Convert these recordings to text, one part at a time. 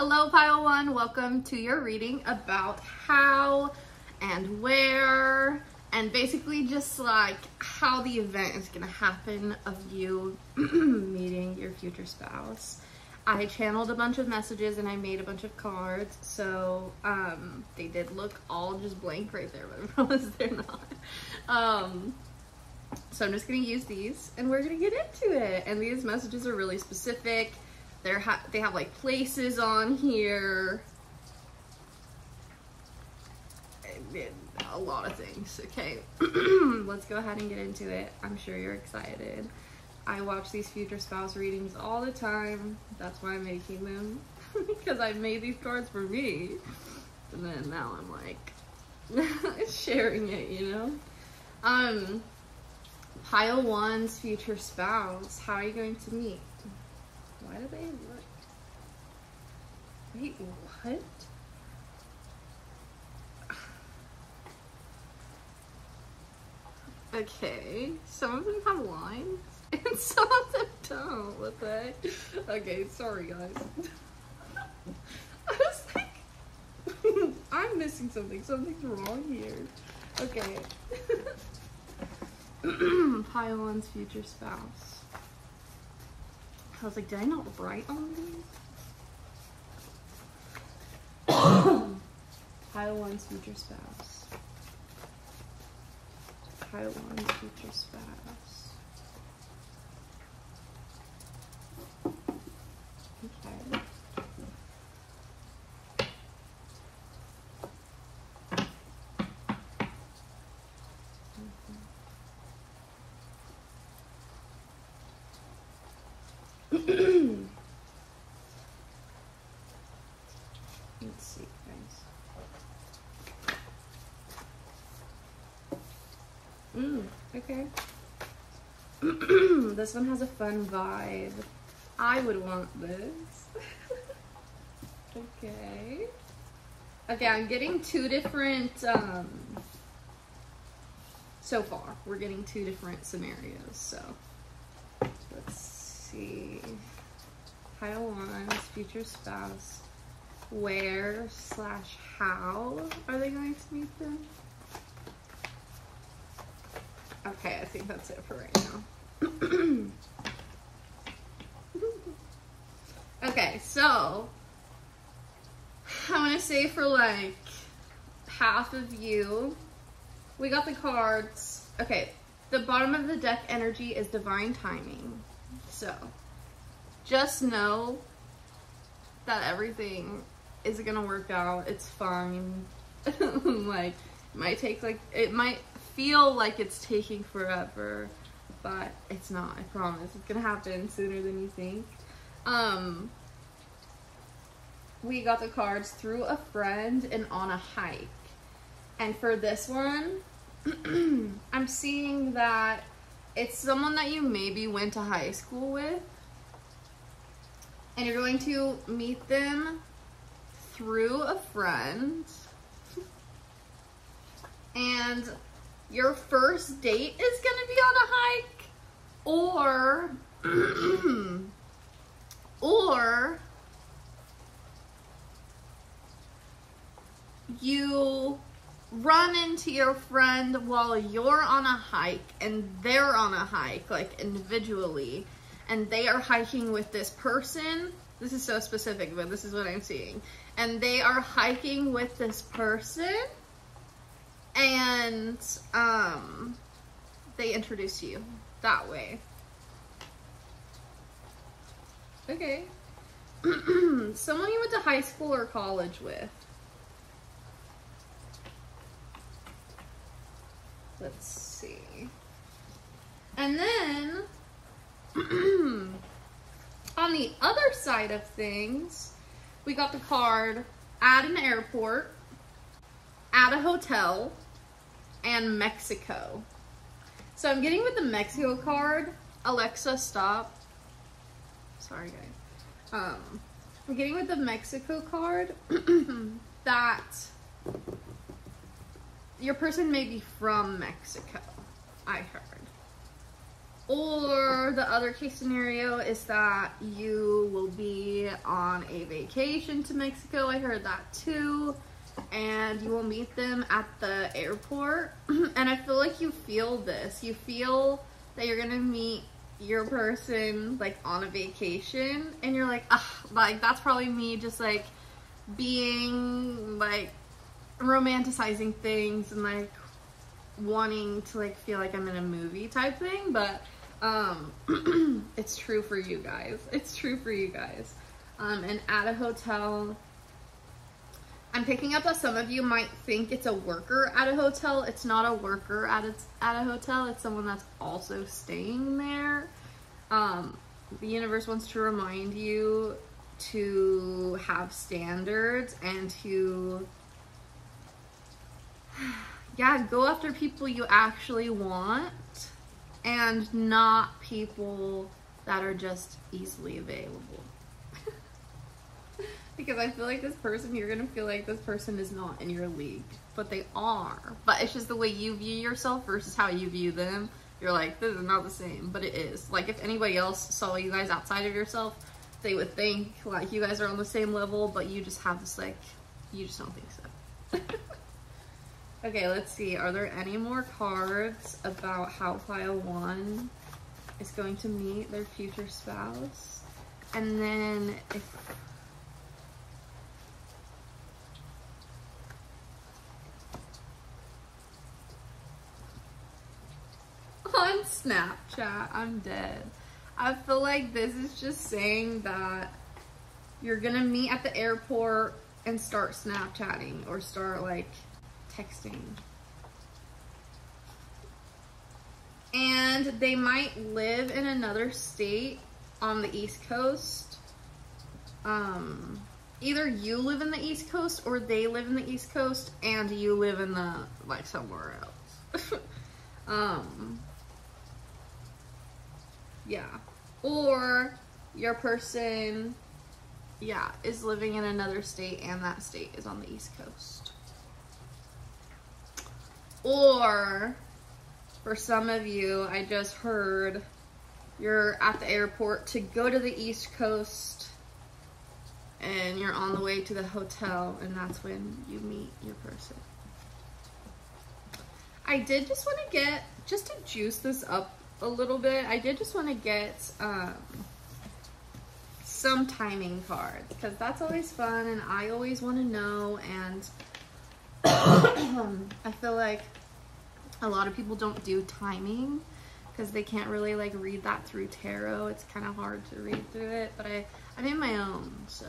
Hello, Pile 1. Welcome to your reading about how and where and basically just like how the event is going to happen of you meeting your future spouse. I channeled a bunch of messages and I made a bunch of cards, so they did look all just blank right there, but I promise they're not. So I'm just going to use these and we're going to get into it. And these messages are really specific. They have like places on here. A lot of things. Okay, let's go ahead and get into it. I'm sure you're excited. I watch these future spouse readings all the time. That's why I'm making them. Because I made these cards for me. And then now I'm like sharing it, you know? Pile 1's future spouse. How are you going to meet? Why do they look? Wait, what? Okay, some of them have lines and some of them don't. What the heck? Okay, sorry guys. I was like, I'm missing something. Something's wrong here. Okay. Pile 1's future spouse. I was like, did I not write on these? Pile 1's future spouse. Pile 1's future spouse. Okay. Let's see, guys. Okay. This one has a fun vibe. I would want this. Okay. Okay, I'm getting two different, so far, we're getting two different scenarios, so let's see. Pile 1's future spouse. Where/how are they going to meet them? Okay, I think that's it for right now. Okay, so I want to say for like half of you, we got the cards. Okay, the bottom of the deck energy is divine timing. So just know that everything is gonna work out. It's fine. Like, it might feel like it's taking forever, but it's not. I promise. It's gonna happen sooner than you think. We got the cards through a friend and on a hike. And for this one, I'm seeing that it's someone that you maybe went to high school with, and you're going to meet them through a friend, and your first date is gonna be on a hike, or you run into your friend while you're on a hike and they're on a hike, like individually, and they are hiking with this person. This is so specific, but this is what I'm seeing. And they are hiking with this person, and they introduce you that way. Okay. Someone you went to high school or college with. Let's see. And then on the other side of things, we got the card at an airport, at a hotel, and Mexico. So I'm getting with the Mexico card. Alexa, stop. Sorry, guys. I'm getting with the Mexico card that your person may be from Mexico, I heard. Or the other case scenario is that you will be on a vacation to Mexico. I heard that too. And you will meet them at the airport. And I feel like you feel this. You feel that you're gonna meet your person like on a vacation. And you're like, ah, like that's probably me just like being like romanticizing things and like wanting to like feel like I'm in a movie type thing. But it's true for you guys. It's true for you guys. And at a hotel, I'm picking up that some of you might think it's a worker at a hotel. It's not a worker at a hotel. It's someone that's also staying there. The universe wants to remind you to have standards and to, yeah, go after people you actually want and not people that are just easily available. Because I feel like this person, you're gonna feel like this person is not in your league, but they are. But it's just the way you view yourself versus how you view them. You're like, this is not the same, but it is. Like if anybody else saw you guys outside of yourself, they would think like you guys are on the same level, but you just have this like, you just don't think so. Okay, let's see. Are there any more cards about how pile 1 is going to meet their future spouse? And then if on Snapchat, I'm dead. I feel like this is just saying that you're gonna meet at the airport and start Snapchatting or start like texting. And they might live in another state on the East Coast. Either you live in the East Coast or they live in the East Coast and you live in the like somewhere else. Yeah. Or your person, yeah, is living in another state and that state is on the East Coast. Or for some of you, I just heard you're at the airport to go to the East Coast and you're on the way to the hotel and that's when you meet your person. I did just want to get, just to juice this up a little bit, I did just want to get some timing cards because that's always fun and I always want to know. And I feel like a lot of people don't do timing because they can't really like read that through tarot. It's kind of hard to read through it, but I made my own, so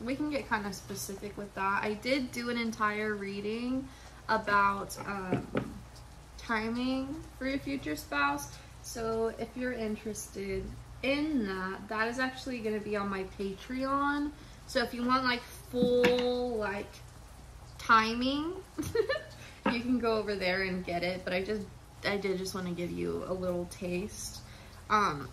we can get kind of specific with that. I did do an entire reading about timing for your future spouse. So if you're interested in that, that is actually going to be on my Patreon. So if you want like full like timing, you can go over there and get it. But I did just want to give you a little taste. On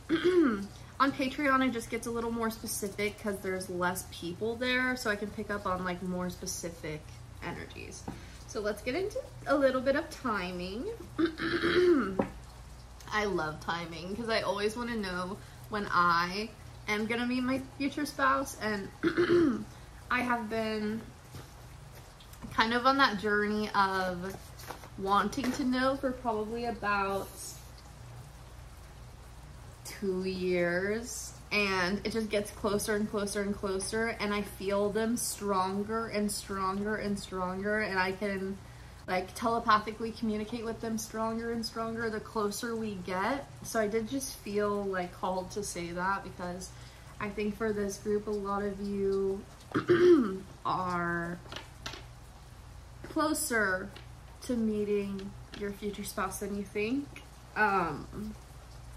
Patreon, it just gets a little more specific because there's less people there, so I can pick up on like more specific energies. So let's get into a little bit of timing. I love timing because I always want to know when I am gonna meet my future spouse, and I have been kind of on that journey of wanting to know for probably about 2 years, and it just gets closer and closer and closer, and I feel them stronger and stronger and stronger, and I can like telepathically communicate with them stronger and stronger the closer we get. So I did just feel like called to say that because I think for this group, a lot of you are closer to meeting your future spouse than you think.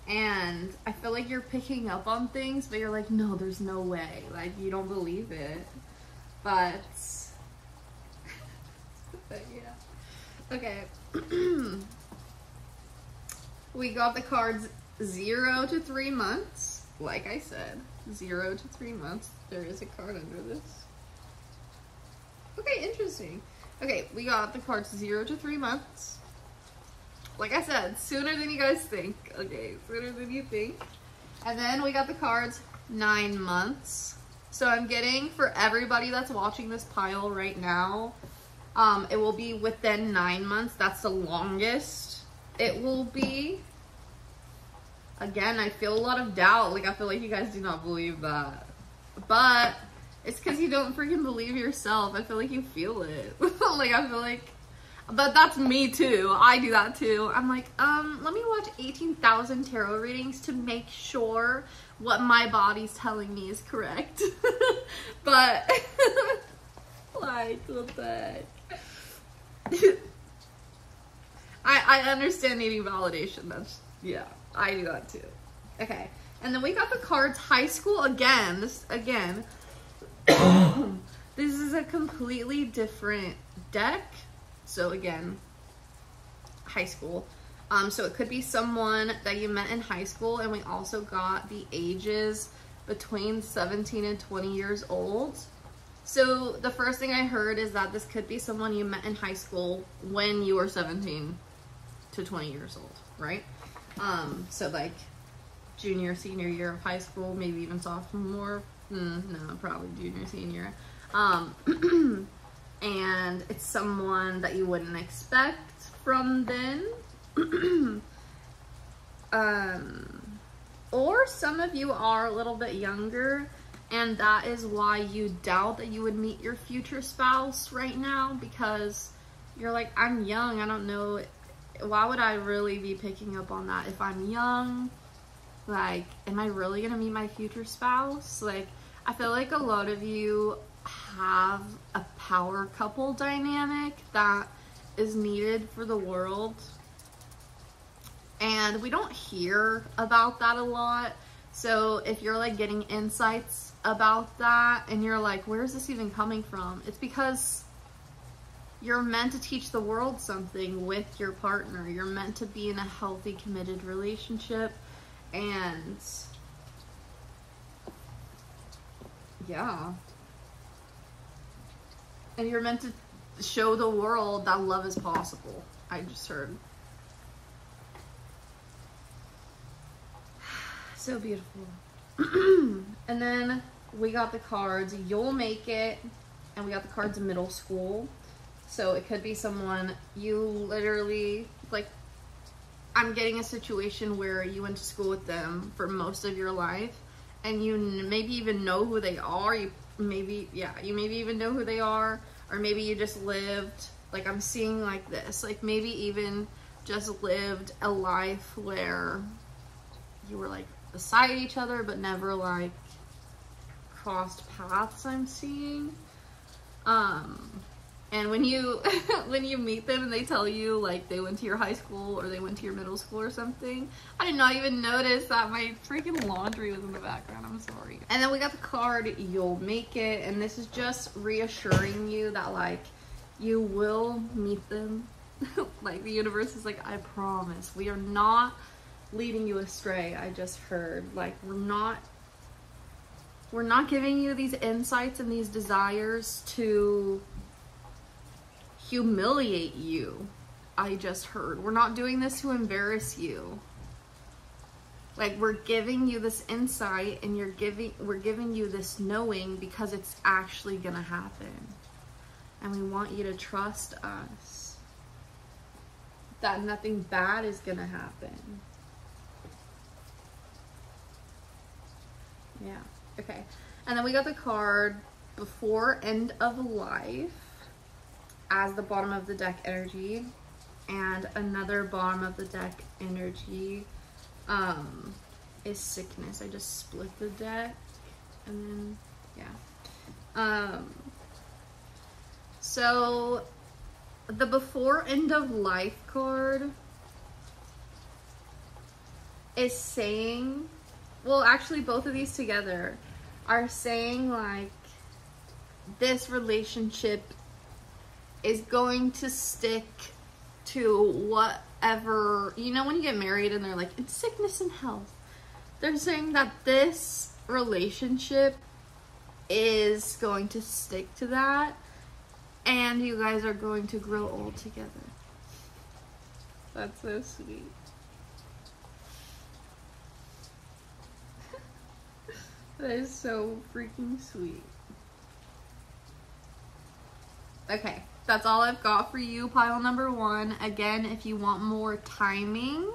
And I feel like you're picking up on things, but you're like, no, there's no way. Like, you don't believe it. But yeah. Okay. We got the cards 0 to 3 months. Like I said, 0 to 3 months. There is a card under this. Okay, interesting. Okay, we got the cards 0 to 3 months. like I said, sooner than you guys think. Okay, sooner than you think. And then we got the cards 9 months. So I'm getting, for everybody that's watching this pile right now, it will be within 9 months. That's the longest it will be. Again, I feel a lot of doubt. Like, I feel like you guys do not believe that. But it's because you don't freaking believe yourself. I feel like you feel it. Like, I feel like, but that's me too. I do that too. I'm like, let me watch 18,000 tarot readings to make sure what my body's telling me is correct. But, like, what the heck? I understand needing validation. That's, yeah, I do that too. Okay, and then we got the cards high school again. This is a completely different deck. So again, high school. So it could be someone that you met in high school, and we also got the ages between 17 and 20 years old. So the first thing I heard is that this could be someone you met in high school when you were 17 to 20 years old, right? So like junior, senior year of high school, maybe even sophomore. No, probably junior, senior. And it's someone that you wouldn't expect from then. Or some of you are a little bit younger, and that is why you doubt that you would meet your future spouse right now, because you're like, I'm young, I don't know, why would I really be picking up on that if I'm young? Like, am I really gonna meet my future spouse? Like, I feel like a lot of you have a power couple dynamic that is needed for the world, and we don't hear about that a lot. So if you're like getting insights about that and you're like, where's this even coming from? It's because you're meant to teach the world something with your partner. You're meant to be in a healthy, committed relationship, and yeah. And you're meant to show the world that love is possible. I just heard. So beautiful. And then we got the cards You'll Make It, and we got the cards middle school. So it could be someone you literally, like, I'm getting a situation where you went to school with them for most of your life, and you maybe even know who they are. You maybe even know who they are, or maybe you just lived, like, I'm seeing like this, like maybe even just lived a life where you were like beside each other but never like crossed paths, I'm seeing. And when you when you meet them and they tell you like they went to your high school or they went to your middle school or something, I did not even notice that my freaking laundry was in the background. I'm sorry. And then we got the card You'll Make It, and this is just reassuring you that like you will meet them. Like the universe is like, I promise, we are not leading you astray. I just heard, like, we're not giving you these insights and these desires to humiliate you. I just heard, we're not doing this to embarrass you. Like, we're giving you this insight, and we're giving you this knowing because it's actually gonna happen, and we want you to trust us that nothing bad is gonna happen. Yeah, okay. And then we got the card Before End of Life as the bottom of the deck energy, and another bottom of the deck energy is sickness. I just split the deck, and then yeah. So the Before End of Life card is saying, well, actually both of these together are saying like this relationship is going to stick to whatever, you know, when you get married and they're like, in sickness and health. They're saying that this relationship is going to stick to that, and you guys are going to grow old together. That's so sweet. That is so freaking sweet. Okay, that's all I've got for you, pile number 1. Again, if you want more timing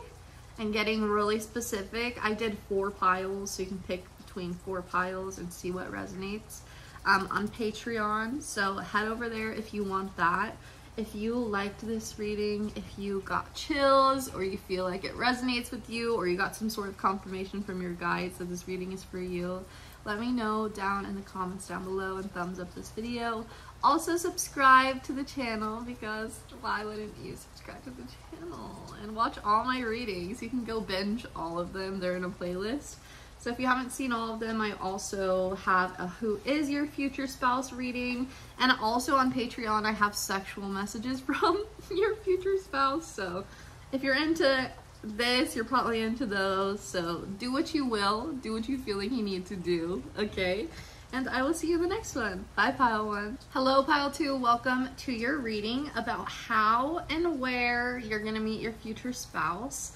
and getting really specific, I did 4 piles, so you can pick between 4 piles and see what resonates on Patreon. So head over there if you want that. If you liked this reading, if you got chills, or you feel like it resonates with you, or you got some sort of confirmation from your guides that this reading is for you, let me know down in the comments down below and thumbs up this video. Also subscribe to the channel, because why wouldn't you subscribe to the channel and watch all my readings? You can go binge all of them. They're in a playlist. So if you haven't seen all of them, I also have a Who Is Your Future Spouse reading. And also on Patreon, I have sexual messages from your future spouse. So if you're into this, you're probably into those. So do what you will. Do what you feel like you need to do, okay? And I will see you in the next one. Bye, Pile 1. Hello, Pile 2. Welcome to your reading about how and where you're going to meet your future spouse.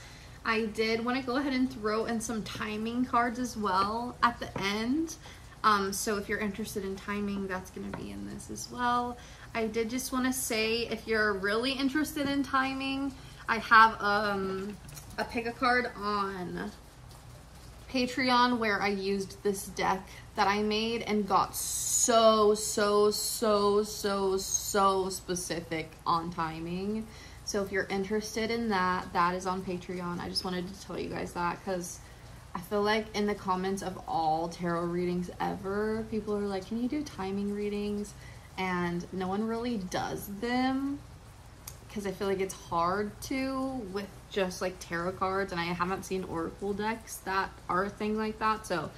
I did want to go ahead and throw in some timing cards as well at the end. So if you're interested in timing, that's going to be in this as well. I did just want to say, if you're really interested in timing, I have a pick-a-card on Patreon where I used this deck that I made and got so specific on timing. So if you're interested in that, that is on Patreon. I just wanted to tell you guys that, because I feel like in the comments of all tarot readings ever, people are like, can you do timing readings? And no one really does them, because I feel like it's hard to with just like tarot cards, and I haven't seen oracle decks that are things like that. So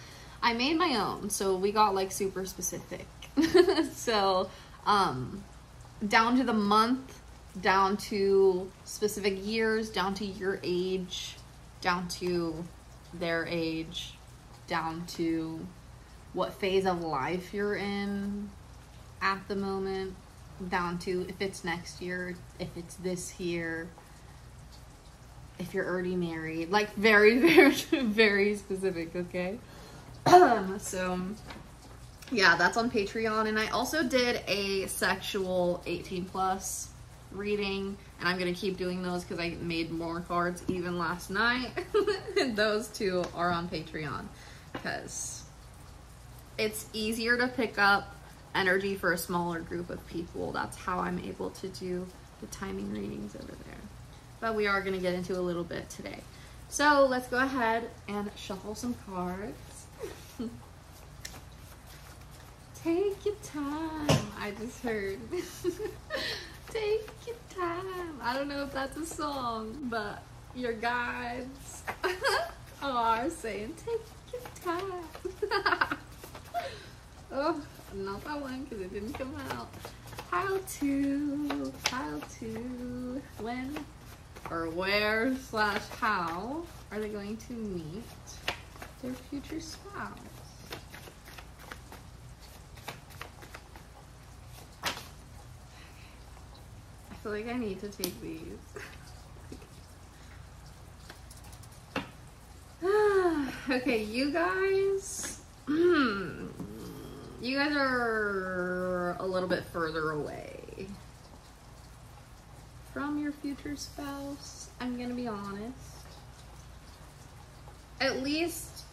I made my own, so we got like super specific. So down to the month, down to specific years, down to your age, down to their age, down to what phase of life you're in at the moment, down to if it's next year, if it's this year, if you're already married, like very very specific, okay? So yeah, that's on Patreon. And I also did a sexual 18+ reading, and I'm gonna keep doing those because I made more cards even last night. And those two are on Patreon because it's easier to pick up energy for a smaller group of people. That's how I'm able to do the timing readings over there. But we are gonna get into a little bit today. So let's go ahead and shuffle some cards. Take your time. I just heard. Take your time. I don't know if that's a song, but your guides are saying take your time. Oh, not that one because it didn't come out. Pile 2. When or where / how are they going to meet their future spouse? I feel like I need to take these. Okay, you guys, you guys are a little bit further away from your future spouse. I'm gonna be honest. At least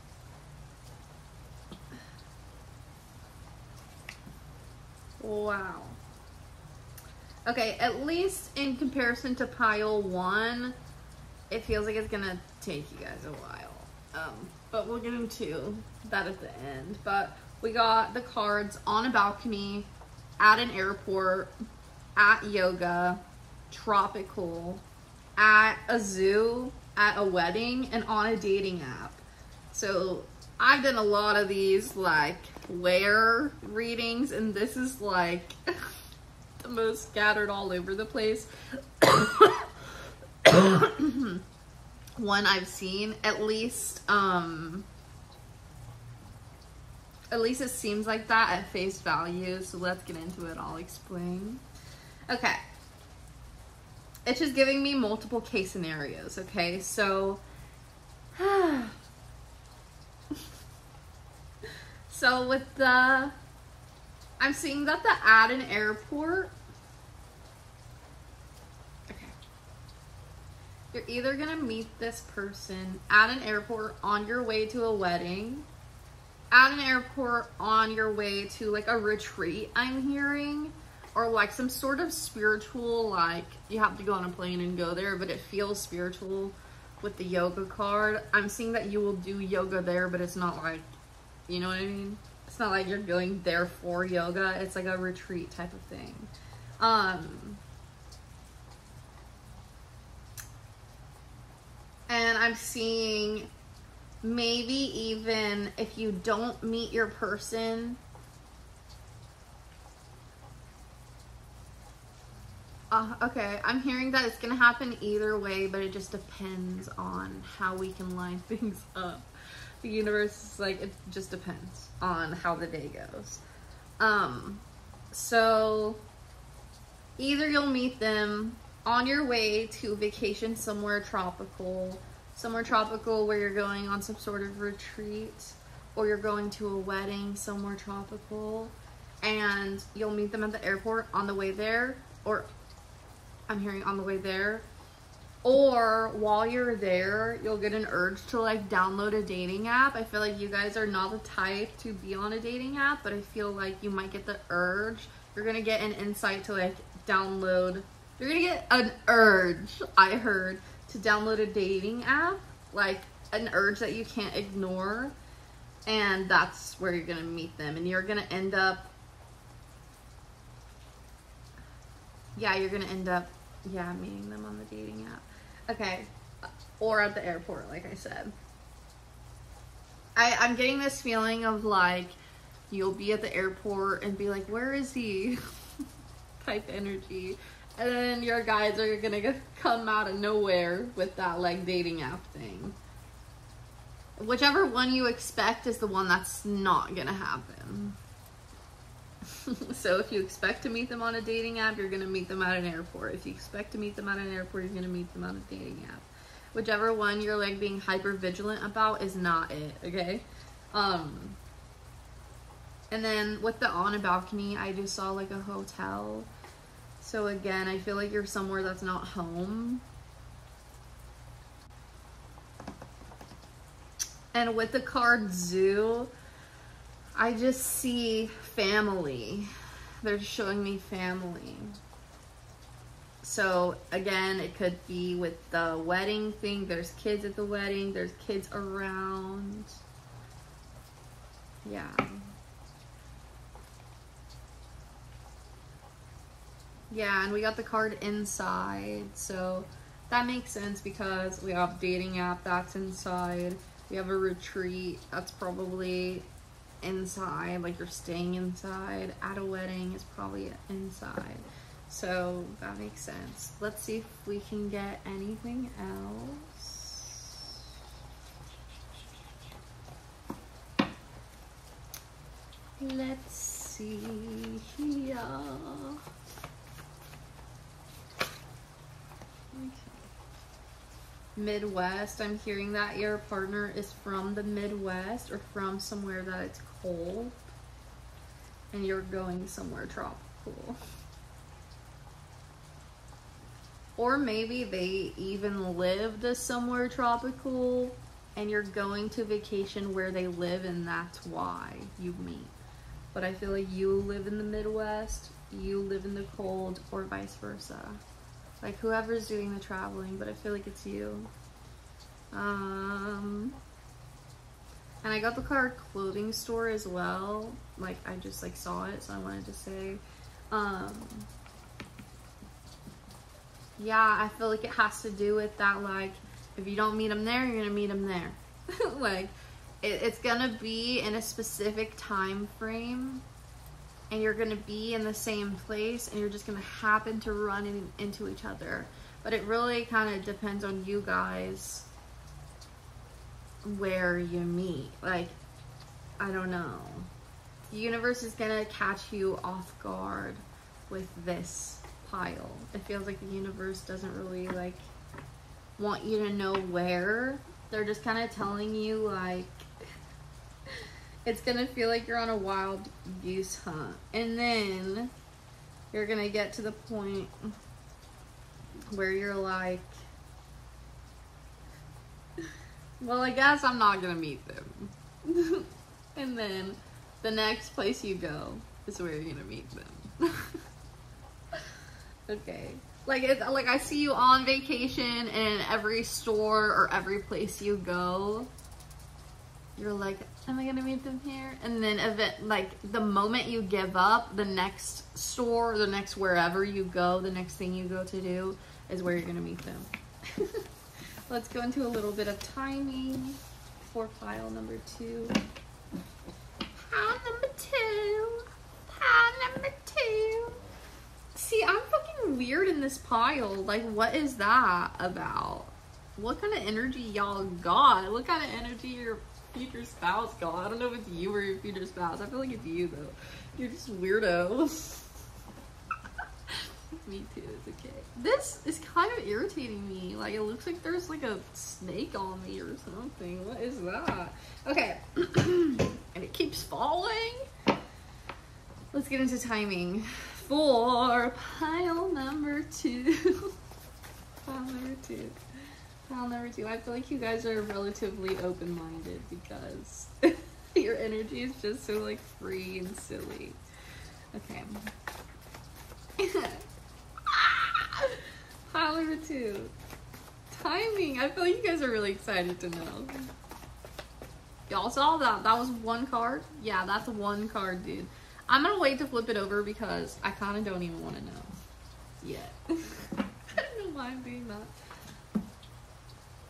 wow. Okay, at least in comparison to pile 1, it feels like it's gonna take you guys a while. But we'll get into that at the end. But we got the cards on a balcony, at an airport, at yoga, tropical, at a zoo, at a wedding, and on a dating app. So I've done a lot of these like where readings, and this is like the most scattered all over the place one I've seen. At least it seems like that at face value. So let's get into it. I'll explain. Okay, it's just giving me multiple case scenarios, okay? So, so with the, I'm seeing that the at an airport, okay, you're either gonna meet this person at an airport on your way to a wedding, at an airport on your way to like a retreat, I'm hearing, or like some sort of spiritual, like you have to go on a plane and go there, but it feels spiritual with the yoga card. I'm seeing that you will do yoga there, but it's not like, you know what I mean? It's not like you're going there for yoga. It's like a retreat type of thing. And I'm seeing maybe even if you don't meet your person, okay, I'm hearing that it's gonna happen either way, but it just depends on how we can line things up. The universe is like, it just depends on how the day goes. So either you'll meet them on your way to vacation somewhere tropical where you're going on some sort of retreat, or you're going to a wedding somewhere tropical, and you'll meet them at the airport on the way there, or I'm hearing on the way there, or while you're there, you'll get an urge to like download a dating app. I feel like you guys are not the type to be on a dating app, but I feel like you might get the urge. You're gonna get an insight to like download, you're gonna get an urge, I heard, to download a dating app, like an urge that you can't ignore, and that's where you're gonna meet them, and you're gonna end up, meeting them on the dating app. Okay, or at the airport, like I said. I'm getting this feeling of like, you'll be at the airport and be like, where is he? Type energy. And then your guys are gonna come out of nowhere with that like dating app thing. Whichever one you expect is the one that's not gonna happen. So if you expect to meet them on a dating app, you're gonna meet them at an airport. If you expect to meet them at an airport, you're gonna meet them on a dating app. Whichever one you're like being hyper vigilant about is not it, okay? And then with the on a balcony, I just saw like a hotel. So again, I feel like you're somewhere that's not home. And with the card zoo, I just see family. They're showing me family. So again, it could be with the wedding thing. There's kids at the wedding. There's kids around. Yeah. Yeah, and we got the card inside. So that makes sense because we have dating app, that's inside. We have a retreat, that's probably inside, like you're staying inside. At a wedding is probably inside. So that makes sense. Let's see if we can get anything else. Let's see here. Okay. Midwest, I'm hearing that your partner is from the Midwest or from somewhere that it's cold and you're going somewhere tropical. Or maybe they even lived somewhere tropical and you're going to vacation where they live and that's why you meet. But I feel like you live in the Midwest, you live in the cold, or vice versa. Like whoever's doing the traveling, but I feel like it's you. And I got the card clothing store as well. Like I just like saw it, so I wanted to say, yeah, I feel like it has to do with that, like, if you don't meet them there, you're gonna meet them there. Like, it's gonna be in a specific time frame, and you're gonna be in the same place, and you're just gonna happen to run into each other. But it really kind of depends on you guys where you meet. Like, I don't know. The universe is gonna catch you off guard with this pile. It feels like the universe doesn't really like want you to know where. They're just kind of telling you like it's gonna feel like you're on a wild goose hunt, and then you're gonna get to the point where you're like, well, I guess I'm not gonna meet them. And then the next place you go is where you're gonna meet them. Okay. Like I see you on vacation, and every store or every place you go, you're like, am I gonna meet them here? And then like the moment you give up, the next store, the next wherever you go, the next thing you go to do is where you're gonna meet them. Let's go into a little bit of timing for pile number 2. Pile number 2. Pile number 2. See, I'm fucking weird in this pile. Like, what is that about? What kind of energy y'all got? What kind of energy your future spouse got? I don't know if it's you or your future spouse. I feel like it's you, though. You're just weirdo. Me too, it's okay. This is kind of irritating me. Like, it looks like there's like a snake on me or something. What is that? Okay. And it keeps falling. Let's get into timing for pile number 2. Pile number 2. Pile number 2. I feel like you guys are relatively open-minded because your energy is just so like free and silly. Okay. Pile number 2. Timing. I feel like you guys are really excited to know. Y'all saw that? That was one card? Yeah, that's one card, dude. I'm gonna wait to flip it over because I kind of don't even want to know yet. I don't know why I'm doing that.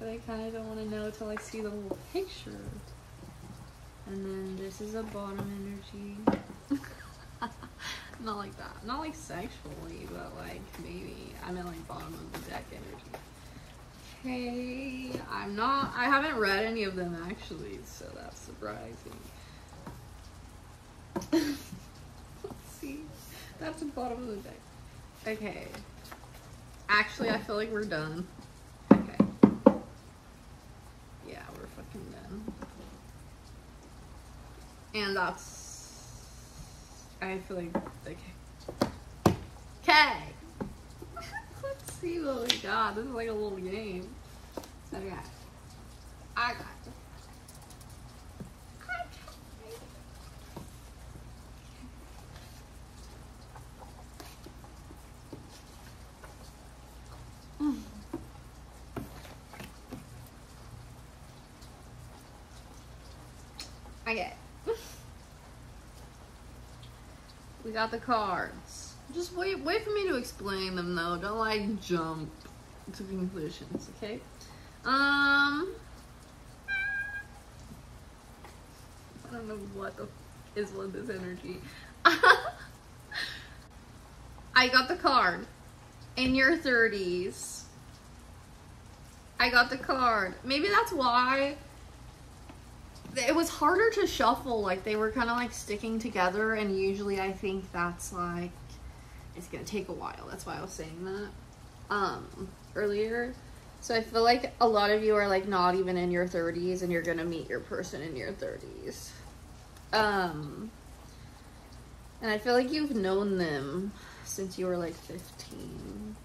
But I kind of don't want to know until I see the whole picture. And then this is a bottom energy. Not like that. Not like sexually, but like maybe. I meant like bottom of the deck energy. Okay. I haven't read any of them actually, so that's surprising. Let's see. That's the bottom of the deck. Okay. Actually, I feel like we're done. Okay. Yeah, we're fucking done. And that's... I feel like... Okay. Let's see what we got. This is like a little game. Okay. I got you. Okay. We got the cards. Just wait for me to explain them though. Don't like jump to conclusions, okay? I don't know what the is with this energy. I got the card. In your 30s. I got the card. Maybe that's why it was harder to shuffle. Like they were kind of like sticking together, and usually I think that's like it's gonna take a while. That's why I was saying that earlier. So I feel like a lot of you are like not even in your 30s, and you're gonna meet your person in your 30s. And I feel like you've known them since you were like 15.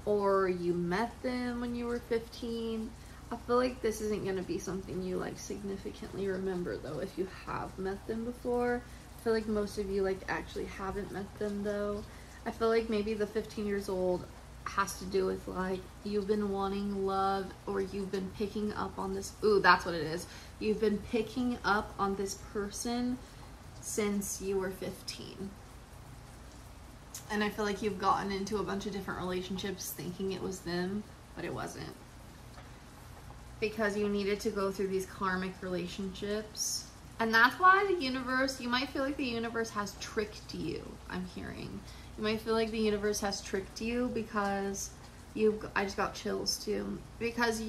Or you met them when you were 15. I feel like this isn't going to be something you like significantly remember though if you have met them before. I feel like most of you like actually haven't met them though. I feel like maybe the 15 years old has to do with like you've been wanting love, or you've been picking up on this. Ooh, that's what it is. You've been picking up on this person since you were 15. And I feel like you've gotten into a bunch of different relationships thinking it was them, but it wasn't. Because you needed to go through these karmic relationships. And that's why the universe, you might feel like the universe has tricked you, I'm hearing. You might feel like the universe has tricked you because I just got chills too. Because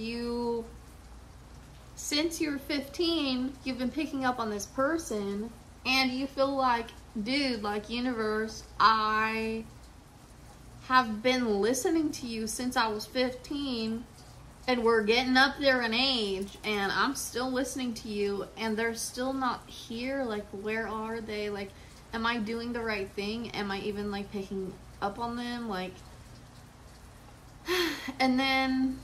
since you were 15, you've been picking up on this person, And you feel like, dude, like, universe, I have been listening to you since I was 15, and we're getting up there in age, and I'm still listening to you, and they're still not here. Like, where are they? Like, am I doing the right thing? Am I even, like, picking up on them? Like, and then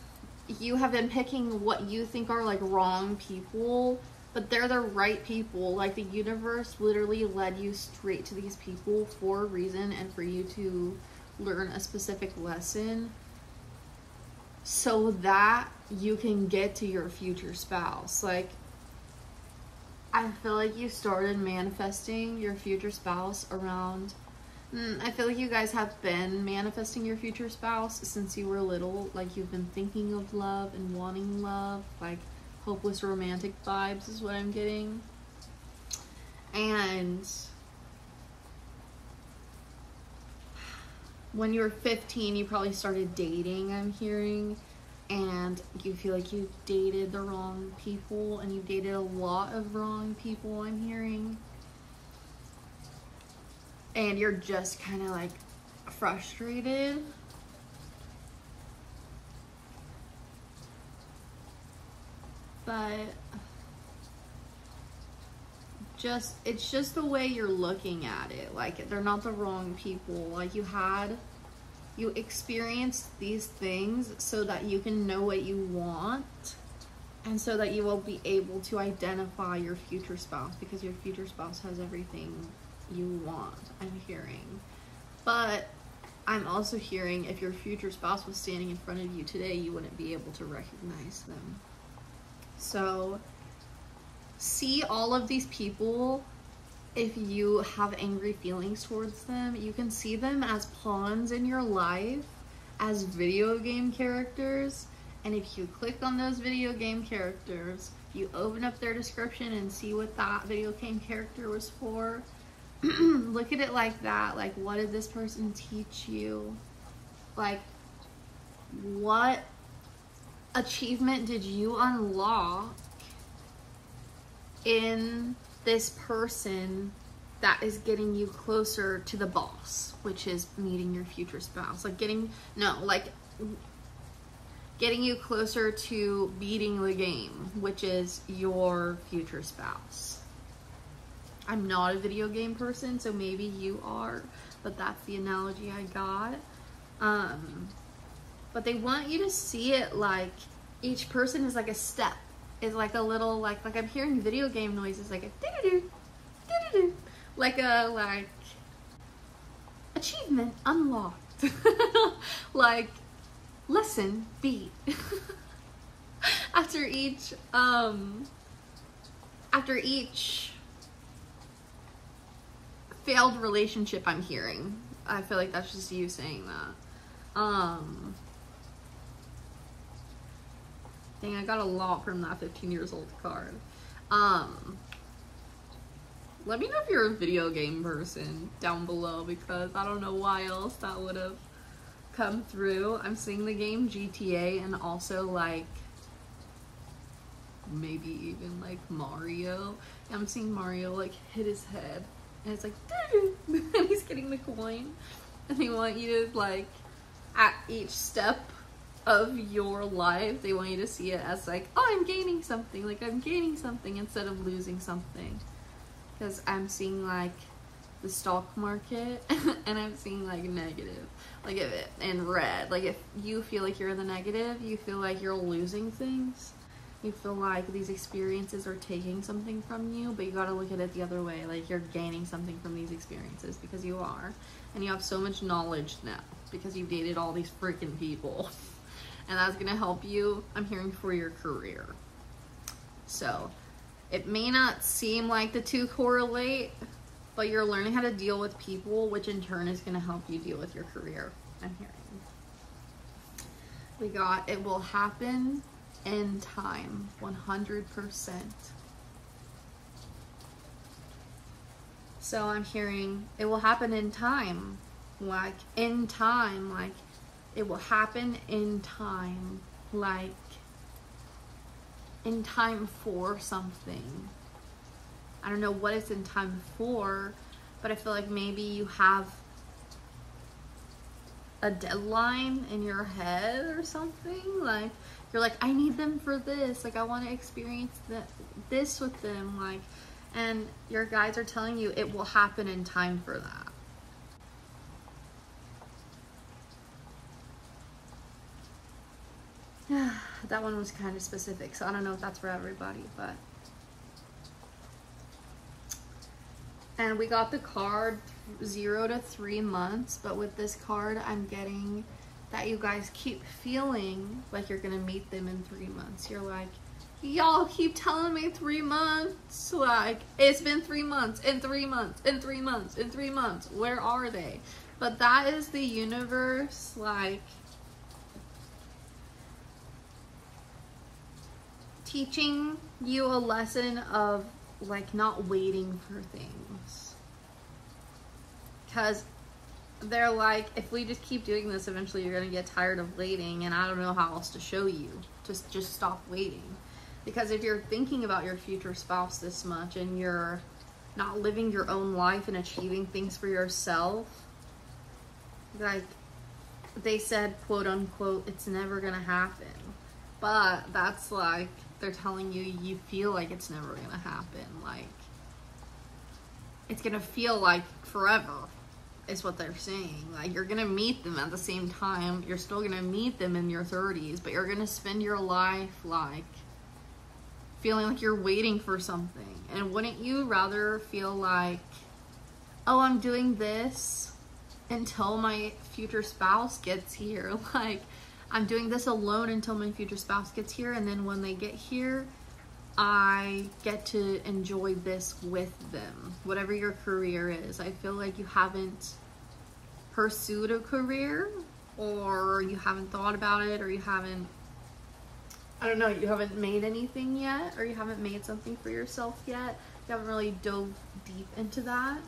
you have been picking what you think are, like, wrong people, but they're the right people. Like, the universe literally led you straight to these people for a reason, and for you to learn a specific lesson so that you can get to your future spouse. Like, I feel like you started manifesting your future spouse around, I feel like you guys have been manifesting your future spouse since you were little. Like, you've been thinking of love and wanting love, like hopeless romantic vibes is what I'm getting. And when you were 15, you probably started dating, I'm hearing, and you feel like you dated the wrong people, and you dated a lot of wrong people, I'm hearing. And you're just kind of like frustrated. But it's just the way you're looking at it. Like, they're not the wrong people. Like, you experienced these things so that you can know what you want, and so that you will be able to identify your future spouse, because your future spouse has everything you want, I'm hearing. But I'm also hearing if your future spouse was standing in front of you today, you wouldn't be able to recognize them. So see all of these people. If you have angry feelings towards them, you can see them as pawns in your life, as video game characters. And if you click on those video game characters, you open up their description and see what that video game character was for, look at it like that. Like, what did this person teach you? Like, what achievement did you unlock in this person that is getting you closer to the boss, which is meeting your future spouse? Like, getting you closer to beating the game, which is your future spouse. I'm not a video game person, so maybe you are, but that's the analogy I got. But they want you to see it like each person is like a step, is like a little, like I'm hearing video game noises, like a doo-doo-doo, doo-doo-doo, like achievement unlocked, like lesson beat. after each failed relationship, I'm hearing. I feel like that's just you saying that. Dang, I got a lot from that 15 years old card. Let me know if you're a video game person down below, because I don't know why else that would have come through. I'm seeing the game GTA, and also like maybe even like Mario. I'm seeing Mario like hit his head, and it's like and he's getting the coin, and they want you to, like, at each step of your life, they want you to see it as like, oh, I'm gaining something, like I'm gaining something instead of losing something. Because I'm seeing like the stock market and I'm seeing like negative, like if it in red, like if you feel like you're in the negative, you feel like you're losing things, you feel like these experiences are taking something from you, but you got to look at it the other way, like you're gaining something from these experiences, because you are, and you have so much knowledge now because you've dated all these freaking people. And that's gonna help you, I'm hearing, for your career. So it may not seem like the two correlate, but you're learning how to deal with people, which in turn is gonna help you deal with your career, I'm hearing. We got, it will happen in time, 100%. So I'm hearing, it will happen in time, like in time, like it will happen in time, like in time for something. I don't know what it's in time for, but I feel like maybe you have a deadline in your head or something. Like, you're like, I need them for this. Like, I want to experience this with them. Like, and your guides are telling you it will happen in time for that. That one was kind of specific, so I don't know if that's for everybody, but. And we got the card 0 to 3 months, but with this card, I'm getting that you guys keep feeling like you're gonna meet them in 3 months. You're like, y'all keep telling me 3 months. Like, it's been 3 months, in 3 months, in 3 months, in 3 months. Where are they? But that is the universe, like, teaching you a lesson of, like, not waiting for things. Because they're like, if we just keep doing this, eventually you're going to get tired of waiting, and I don't know how else to show you. Just stop waiting. Because if you're thinking about your future spouse this much, and you're not living your own life and achieving things for yourself, like they said, quote unquote, it's never going to happen. But that's like, they're telling you, you feel like it's never gonna happen. Like, it's gonna feel like forever, is what they're saying. Like, you're gonna meet them at the same time. You're still gonna meet them in your 30s, but you're gonna spend your life, like, feeling like you're waiting for something. And wouldn't you rather feel like, oh, I'm doing this until my future spouse gets here? Like, I'm doing this alone until my future spouse gets here, and then when they get here, I get to enjoy this with them. Whatever your career is. I feel like you haven't pursued a career, or you haven't thought about it, or you haven't, I don't know, you haven't made anything yet, or you haven't made something for yourself yet. You haven't really dove deep into that.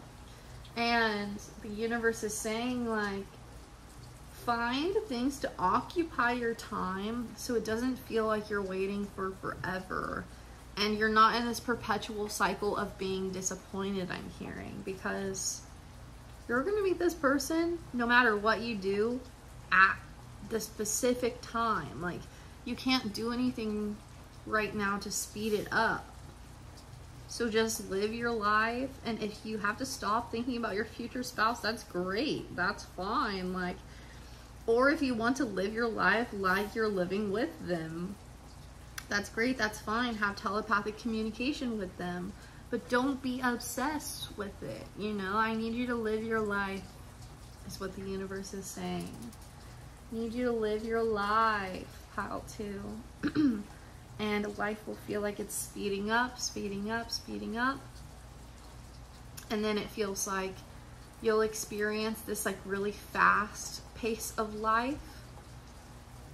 And the universe is saying, like, find things to occupy your time so it doesn't feel like you're waiting for forever, and you're not in this perpetual cycle of being disappointed, I'm hearing, because you're going to meet this person no matter what you do at the specific time. Like, you can't do anything right now to speed it up. So just live your life, and if you have to stop thinking about your future spouse, that's great. That's fine. Like, or if you want to live your life like you're living with them, that's great, that's fine. Have telepathic communication with them, but don't be obsessed with it. You know, I need you to live your life, is what the universe is saying. I need you to live your life, pile 2. And life will feel like it's speeding up, speeding up, speeding up. And then it feels like you'll experience this, like, really fast pace of life,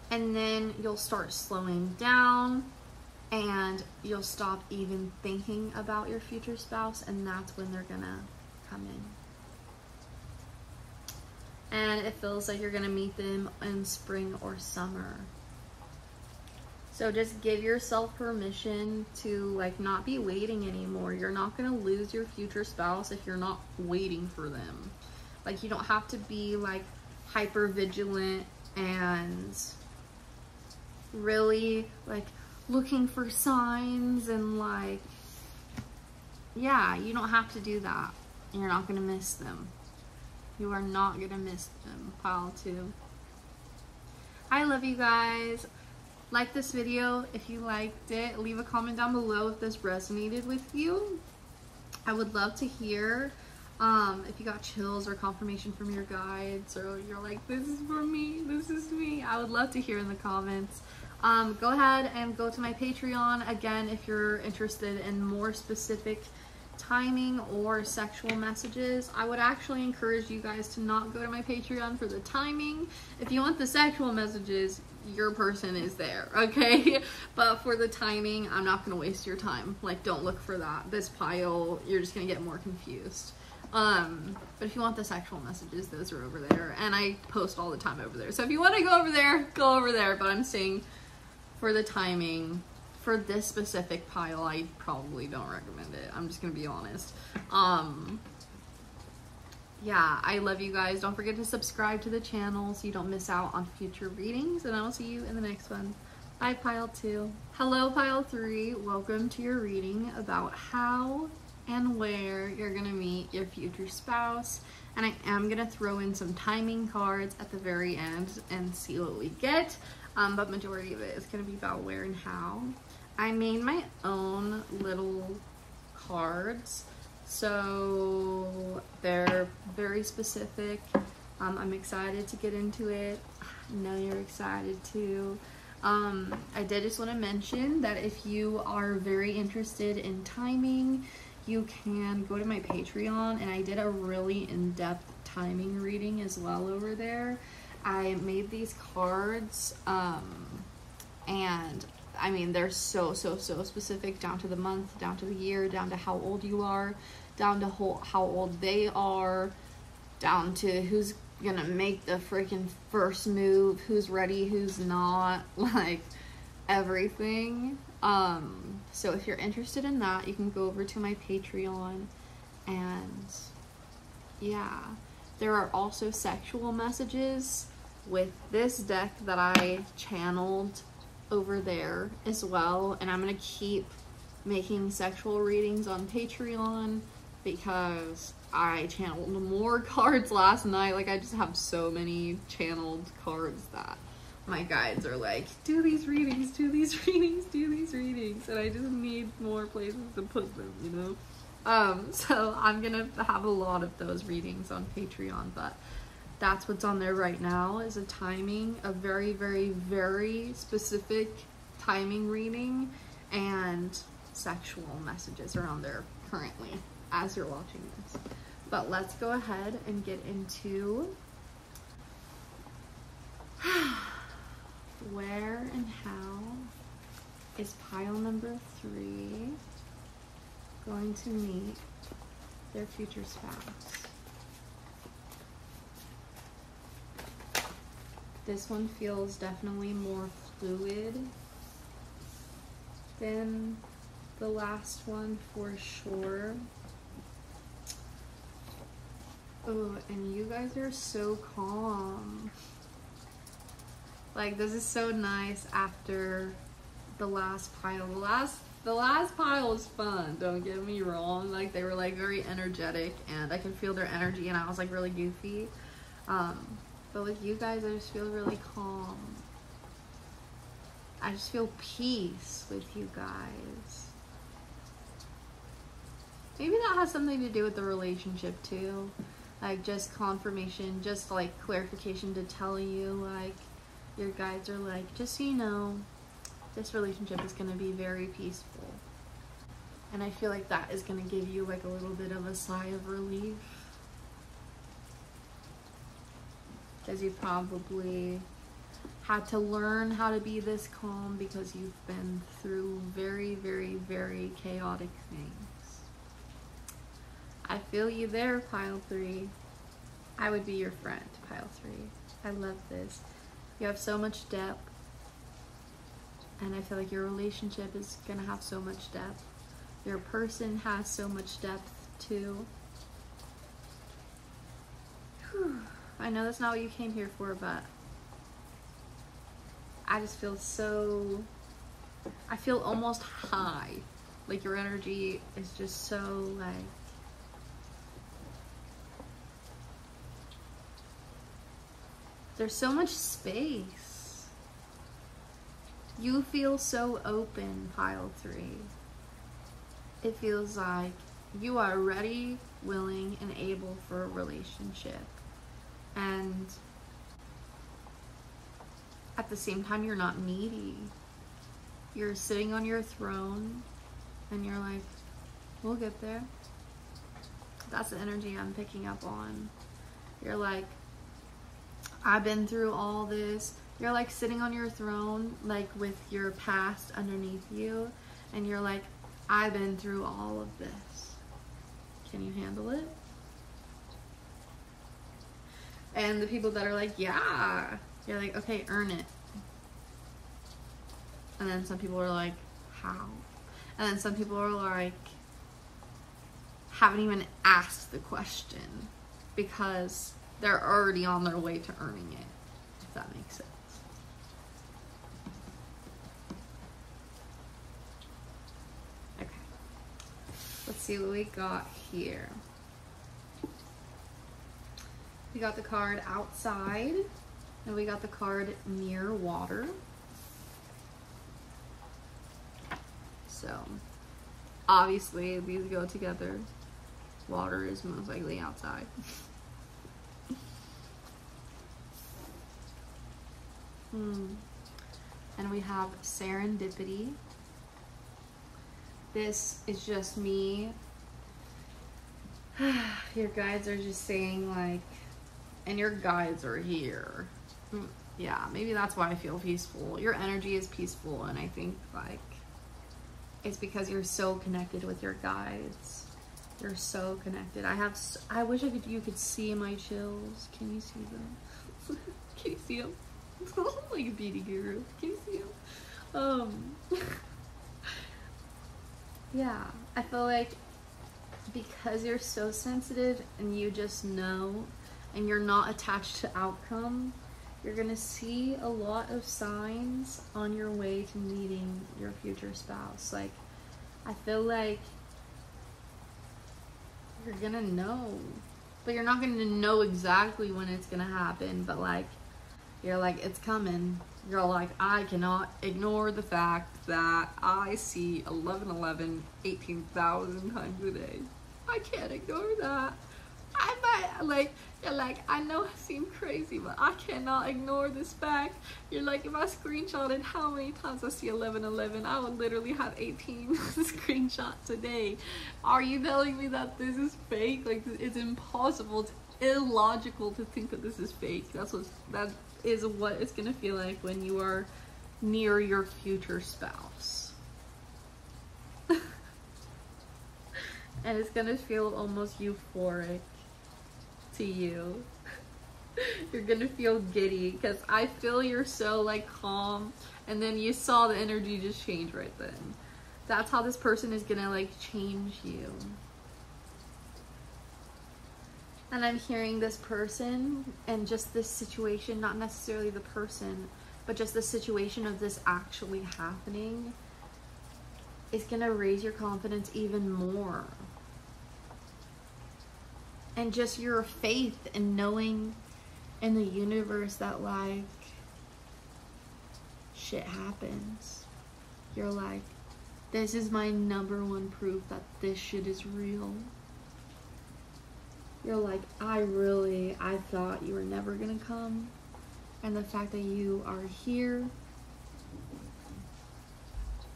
and then you'll start slowing down, and you'll stop even thinking about your future spouse, and that's when they're gonna come in. And it feels like you're gonna meet them in spring or summer. So just give yourself permission to, like, not be waiting anymore. You're not gonna lose your future spouse if you're not waiting for them. Like, you don't have to be, like, hyper vigilant and really, like, looking for signs, and, like, yeah, you don't have to do that. You're not gonna miss them. You are not gonna miss them, pile 2. I love you guys. Like this video if you liked it. Leave a comment down below if this resonated with you. I would love to hear if you got chills or confirmation from your guides, or you're like, this is for me, this is me. I would love to hear in the comments. Go ahead and go to my Patreon again if you're interested in more specific timing or sexual messages. I would actually encourage you guys to not go to my Patreon for the timing. If you want the sexual messages, your person is there, okay? But for the timing, I'm not gonna waste your time. Like, don't look for that. This pile, you're just gonna get more confused. But if you want the sexual messages, those are over there, and I post all the time over there. So if you want to go over there, go over there. But I'm saying for the timing, for this specific pile, I probably don't recommend it. I'm just gonna be honest. Yeah, I love you guys. Don't forget to subscribe to the channel so you don't miss out on future readings, and I will see you in the next one. Bye, pile 2. Hello, pile 3. Welcome to your reading about how and where you're gonna meet your future spouse. And I am gonna throw in some timing cards at the very end and see what we get. But majority of it is gonna be about where and how. I made my own little cards, so they're very specific. I'm excited to get into it. I know you're excited too. I did just want to mention that if you are very interested in timing, you can go to my Patreon, and I did a really in-depth timing reading as well over there. I made these cards, and I mean, they're so specific, down to the month, down to the year, down to how old you are, down to how old they are, down to who's gonna make the freaking first move, who's ready, who's not, like everything. So if you're interested in that, you can go over to my Patreon, and yeah, there are also sexual messages with this deck that I channeled over there as well, and I'm gonna keep making sexual readings on Patreon because I channeled more cards last night. Like, I just have so many channeled cards that my guides are like, do these readings, do these readings, do these readings, and I just need more places to put them, you know? So I'm gonna have a lot of those readings on Patreon, but that's what's on there right now, is a timing, a very specific timing reading, and sexual messages are on there currently as you're watching this. But let's go ahead and get into where and how is pile number 3 going to meet their future spouse. This one feels definitely more fluid than the last one for sure. Oh, and you guys are so calm. Like, this is so nice after the last pile. The last pile was fun, don't get me wrong. Like, they were like very energetic, and I can feel their energy, and I was like really goofy. But with you guys, I just feel really calm. I just feel peace with you guys. Maybe that has something to do with the relationship too. Like, just confirmation, just like clarification to tell you, like, your guides are like, just so you know, this relationship is gonna be very peaceful. And I feel like that is gonna give you like a little bit of a sigh of relief. Because you probably had to learn how to be this calm because you've been through very chaotic things. I feel you there, pile 3. I would be your friend, pile 3. I love this. You have so much depth, and I feel like your relationship is gonna have so much depth. Your person has so much depth too. Whew. I know that's not what you came here for, but I just feel so, I feel almost high. Like, your energy is just so like, there's so much space. You feel so open, pile 3. It feels like you are ready, willing, and able for a relationship. And at the same time, you're not needy. You're sitting on your throne, and you're like, we'll get there. That's the energy I'm picking up on. You're like, I've been through all this. You're like sitting on your throne, like with your past underneath you, and you're like, I've been through all of this. Can you handle it? And the people that are like, yeah, you're like, okay, earn it. And then some people are like, how? And then some people are like, haven't even asked the question because they're already on their way to earning it, if that makes sense. Okay, let's see what we got here. We got the card outside, and we got the card near water. So, obviously, these go together. Water is most likely outside. And we have serendipity. This is just me. Your guides are just saying like, and your guides are here. Yeah, maybe that's why I feel peaceful. Your energy is peaceful, and I think like it's because you're so connected with your guides. You're so connected. I wish you could see my chills. Can you see them? Can you see them? Like a beauty guru. Can you see them? Yeah, I feel like because you're so sensitive and you just know and you're not attached to outcome, you're gonna see a lot of signs on your way to meeting your future spouse. Like, I feel like you're gonna know, but you're not gonna know exactly when it's gonna happen, but like, you're like, it's coming. You're like, I cannot ignore the fact that I see 1111 18,000 times a day. I can't ignore that. I might, like, you're like, I know it seems crazy, but I cannot ignore this fact. You're like, if I screenshotted how many times I see 1111, I would literally have 18 screenshots a day. Are you telling me that this is fake? Like, it's impossible, it's illogical to think that this is fake. That is what it's gonna feel like when you are near your future spouse. And it's gonna feel almost euphoric to you. You're gonna feel giddy because I feel you're so like calm, and then you saw the energy just change right then. That's how this person is gonna like change you. And I'm hearing this person and just this situation, not necessarily the person, but just the situation of this actually happening is gonna raise your confidence even more. And just your faith in knowing in the universe that like shit happens. You're like, this is my #1 proof that this shit is real. You're like, I thought you were never gonna come, and the fact that you are here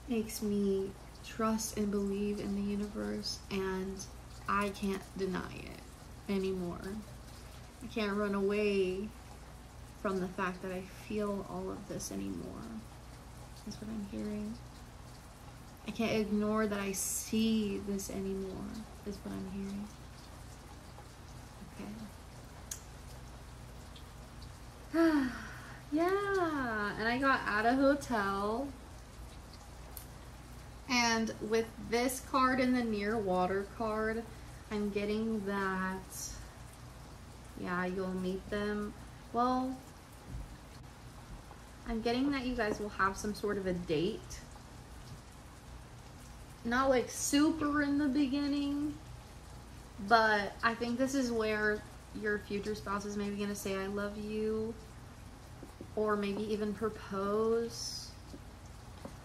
makes me trust and believe in the universe, and I can't deny it anymore. I can't run away from the fact that I feel all of this anymore. That's what I'm hearing. I can't ignore that I see this anymore, is what I'm hearing. Okay. Yeah, and I got at a hotel, and with this card and the near water card, I'm getting that, yeah, you'll meet them. Well, I'm getting that you guys will have some sort of a date. Not like super in the beginning, but I think this is where your future spouse is maybe gonna say I love you, or maybe even propose.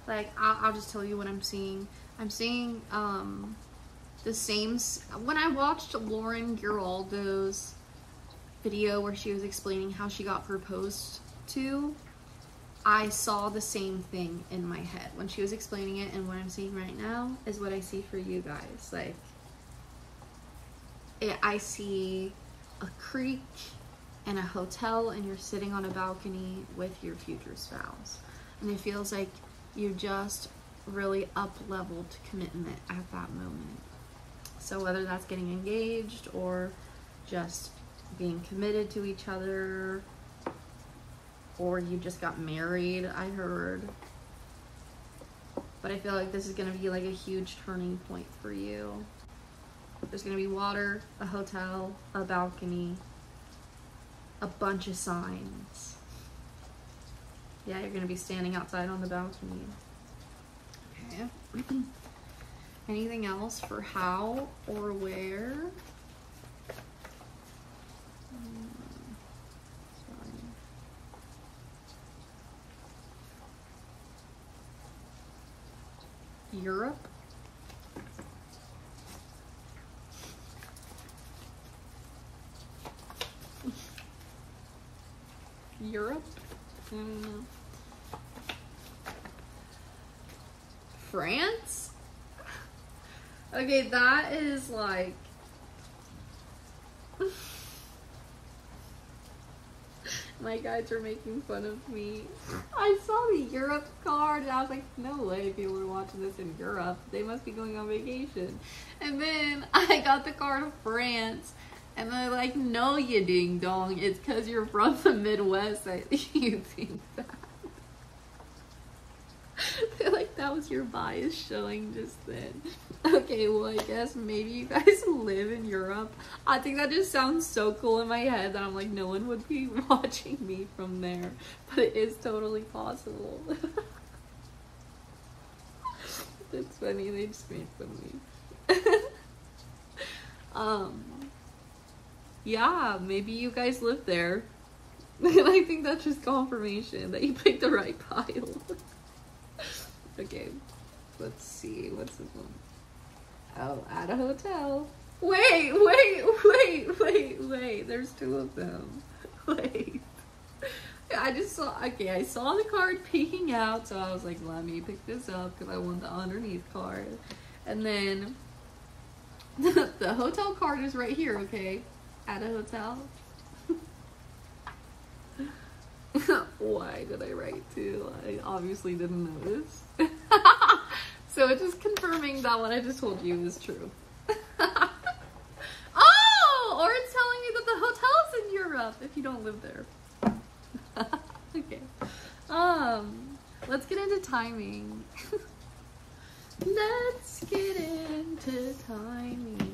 Like, I'll just tell you what I'm seeing. I'm seeing the same, when I watched Lauren Giraldo's video where she was explaining how she got proposed to, I saw the same thing in my head when she was explaining it, and what I'm seeing right now is what I see for you guys. Like, I see a creek and a hotel, and you're sitting on a balcony with your future spouse, and it feels like you just really up-leveled commitment at that moment. So whether that's getting engaged or just being committed to each other, or you just got married, I heard. but I feel like this is gonna be like a huge turning point for you. There's gonna be water, a hotel, a balcony, a bunch of signs. Yeah, you're gonna be standing outside on the balcony. Okay. Anything else for how or where? Europe? Europe? I don't know. France? Okay, that is like... My guides are making fun of me. I saw the Europe card and I was like, no way people are watching this in Europe. They must be going on vacation. And then I got the card of France and they're like, no you ding dong. It's because you're from the Midwest that you think that. They're like, that was your bias showing just then. Okay, well I guess maybe you guys live in Europe. I think that just sounds so cool in my head that I'm like, no one would be watching me from there. But it is totally possible. It's funny, they just made fun of me. Yeah, maybe you guys live there. And I think that's just confirmation that you picked the right pile. Okay, let's see, what's this one? Oh, at a hotel. Wait, there's two of them. Wait. I just saw, okay, I saw the card peeking out, so I was like, let me pick this up because I want the underneath card. And then, the hotel card is right here, okay? At a hotel. Why did I write two? I obviously didn't notice. So it's just confirming that what I just told you is true. Oh! Or it's telling you that the hotel's in Europe if you don't live there. Okay. Let's get into timing. Let's get into timing.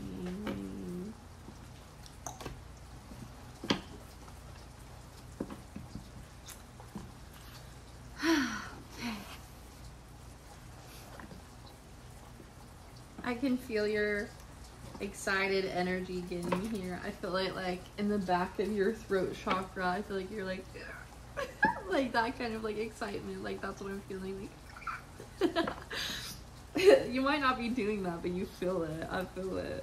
I can feel your excited energy getting here. I feel it like in the back of your throat chakra. I feel like you're like like that kind of like excitement. Like that's what I'm feeling like. You might not be doing that, but you feel it. I feel it.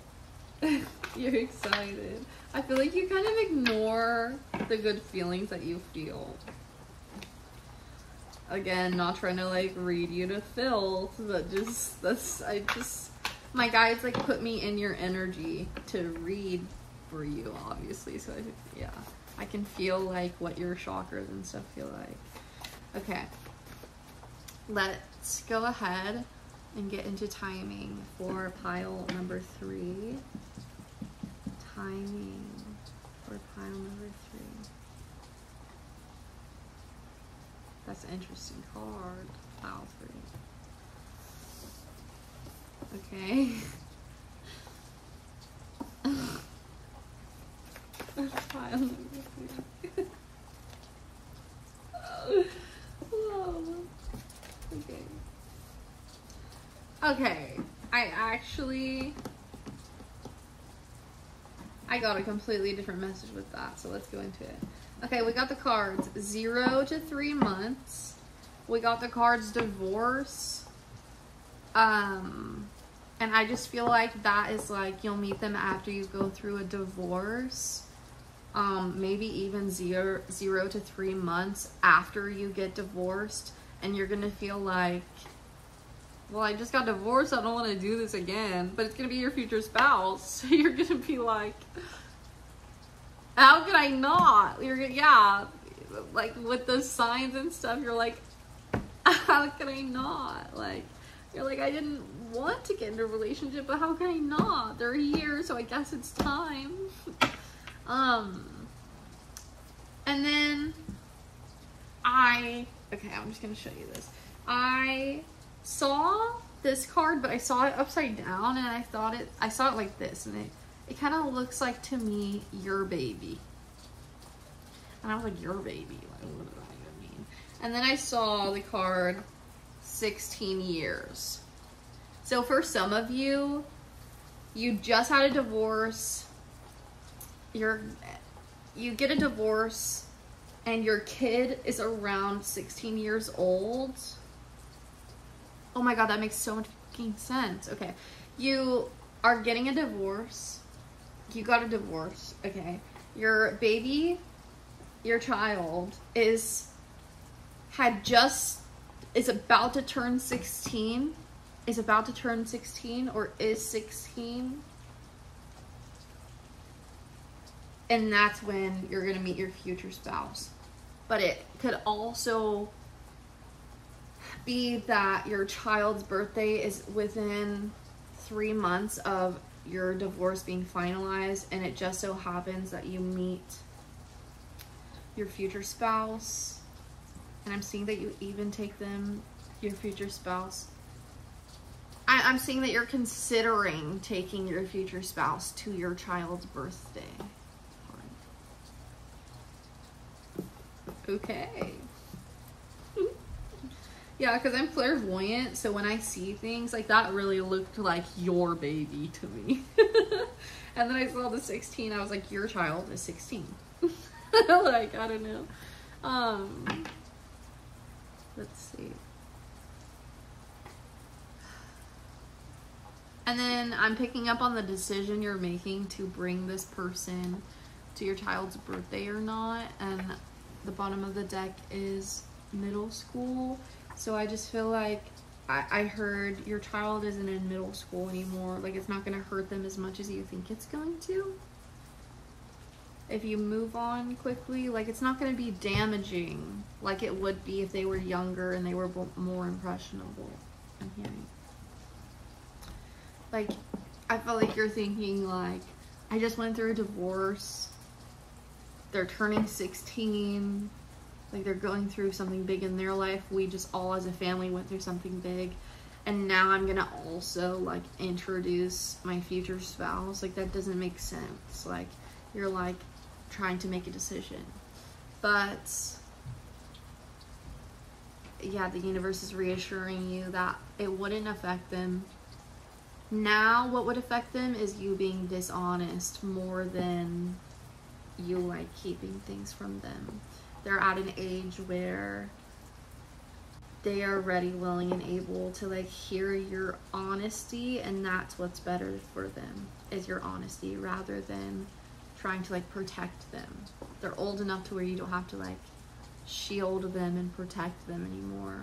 You're excited. I feel like you kind of ignore the good feelings that you feel. Again, not trying to like read you to filth, but just my guides like put me in your energy to read for you, obviously. So yeah, I can feel like what your chakras and stuff feel like. Okay, let's go ahead and get into timing for pile number 3. Timing for pile number 3. That's an interesting card. Pile 3. Okay. Pile number 3. Whoa. Okay. Okay. I got a completely different message with that, so let's go into it. Okay, we got the cards 0 to 3 months. We got the cards divorce. And I just feel like that is like you'll meet them after you go through a divorce. Maybe even 0 to 3 months after you get divorced, and you're gonna feel like, well, I just got divorced, I don't want to do this again, but it's gonna be your future spouse. So you're gonna be like, how could I not? Yeah, like with the signs and stuff, you're like, how can I not? Like, you're like, I didn't want to get into a relationship, but how can I not? They're here, so I guess it's time. And then okay, I'm just gonna show you this. I saw this card, but I saw it upside down, and I saw it like this, and it kind of looks like, to me, your baby. And I was like, your baby? Like, what does that even mean? And then I saw the card 16 years. So for some of you, you just had a divorce. You get a divorce, and your kid is around 16 years old. Oh my God, that makes so much fucking sense. Okay, you are getting a divorce. You got a divorce. Okay, your baby, your child is about to turn 16. Is about to turn 16 or is 16. And that's when you're going to meet your future spouse. But it could also be that your child's birthday is within 3 months of your divorce being finalized, and it just so happens that you meet your future spouse. And I'm seeing that you even take them, your future spouse. I'm seeing that you're considering taking your future spouse to your child's birthday. Okay. Yeah, because I'm clairvoyant, so when I see things like that, really looked like your baby to me. And then I saw the 16, I was like, your child is 16. Like, I don't know. Let's see. And then I'm picking up on the decision you're making to bring this person to your child's birthday or not. And the bottom of the deck is middle school. So I just feel like I heard your child isn't in middle school anymore. Like, it's not going to hurt them as much as you think it's going to. If you move on quickly, like, it's not going to be damaging like it would be if they were younger and they were more impressionable. I'm hearing. Like, I feel like you're thinking, like, I just went through a divorce. They're turning 16. Like, they're going through something big in their life. We just all as a family went through something big. And now I'm going to also, like, introduce my future spouse. Like, that doesn't make sense. Like, you're, like, trying to make a decision. But, yeah, the universe is reassuring you that it wouldn't affect them. Now, what would affect them is you being dishonest more than you, like, keeping things from them. They're at an age where they are ready, willing, and able to, like, hear your honesty, and that's what's better for them, is your honesty, rather than trying to, like, protect them. They're old enough to where you don't have to, like, shield them and protect them anymore.